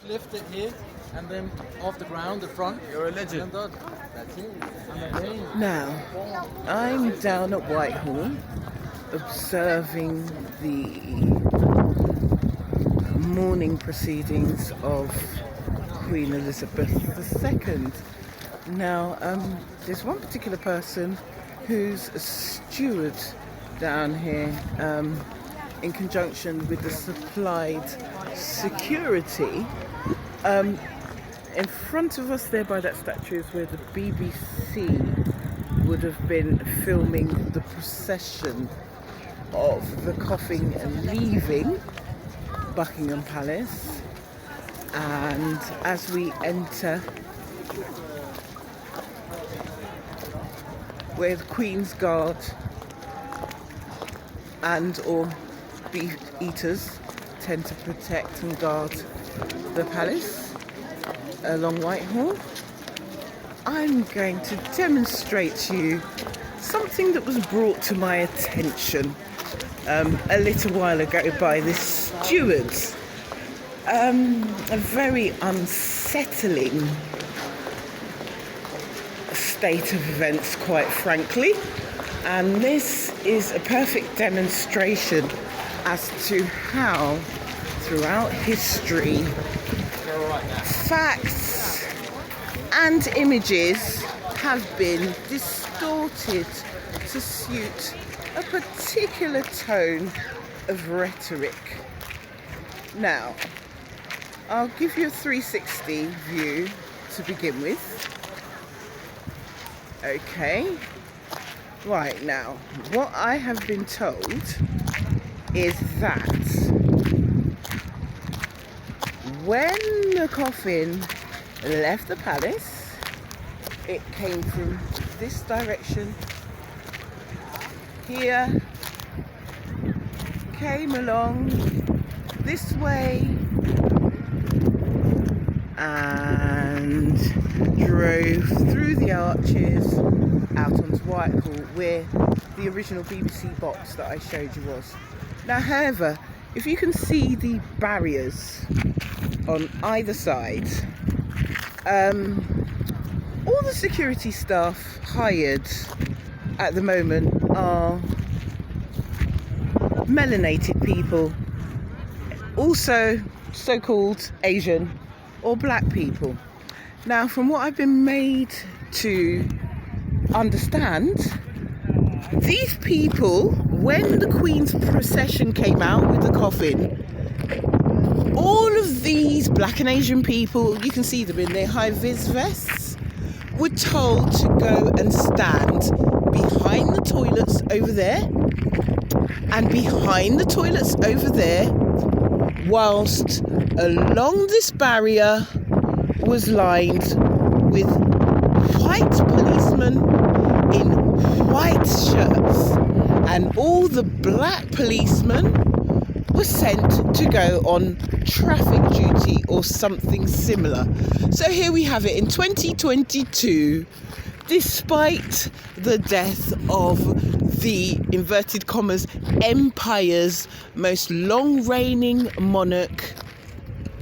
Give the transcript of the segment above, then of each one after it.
lift it here and then off the ground, the front. You're a legend. And that's it. And then Now, I'm down at Whitehall observing the morning proceedings of Queen Elizabeth II. Now, there's one particular person who's a steward down here in conjunction with the supplied security. In front of us there by that statue is where the BBC would have been filming the procession of the coffin and leaving Buckingham Palace. And as we enter where the Queen's Guard and or beef eaters tend to protect and guard the palace along Whitehall, I'm going to demonstrate to you something that was brought to my attention a little while ago by this steward. A very unsettling state of events, quite frankly, and this is a perfect demonstration as to how throughout history facts and images have been distorted to suit a particular tone of rhetoric. Now, I'll give you a 360 view to begin with. Okay, right, now, what I have been told is that when the coffin left the palace, it came from this direction here, came along this way and drove through the arches out onto Whitehall where the original BBC box that I showed you was. Now, however, if you can see the barriers on either side, all the security staff hired at the moment are melanated people, also so-called Asian or black people. Now, from what I've been made to understand, these people, when the Queen's procession came out with the coffin, all of these black and Asian people, you can see them in their high-vis vests, were told to go and stand behind the toilets over there and behind the toilets over there, whilst along this barrier was lined with white policemen in white shirts, and all the black policemen were sent to go on traffic duty or something similar. So here we have it in 2022, despite the death of the, inverted commas, empire's most long-reigning monarch,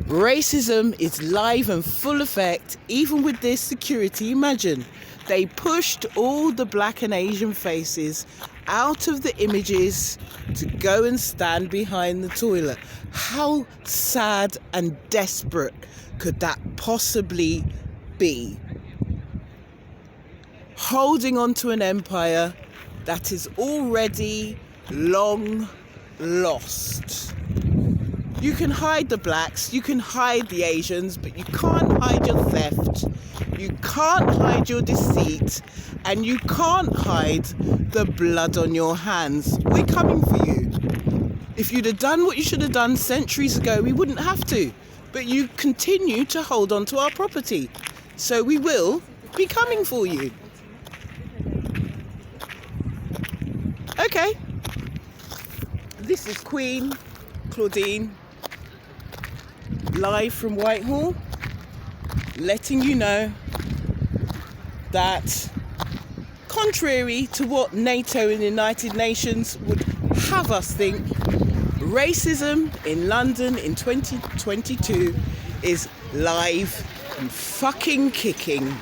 racism is live and full effect, even with this security. Imagine, they pushed all the black and Asian faces out of the images to go and stand behind the toilet. How sad and desperate could that possibly be? Holding on to an empire that is already long lost. You can hide the blacks, you can hide the Asians, but you can't hide your theft, you can't hide your deceit, and you can't hide the blood on your hands. We're coming for you. If you'd have done what you should have done centuries ago, we wouldn't have to. But you continue to hold on to our property. So we will be coming for you. Okay. This is Queen Claudine, live from Whitehall, letting you know that contrary to what NATO and the United Nations would have us think, racism in London in 2022 is live and fucking kicking.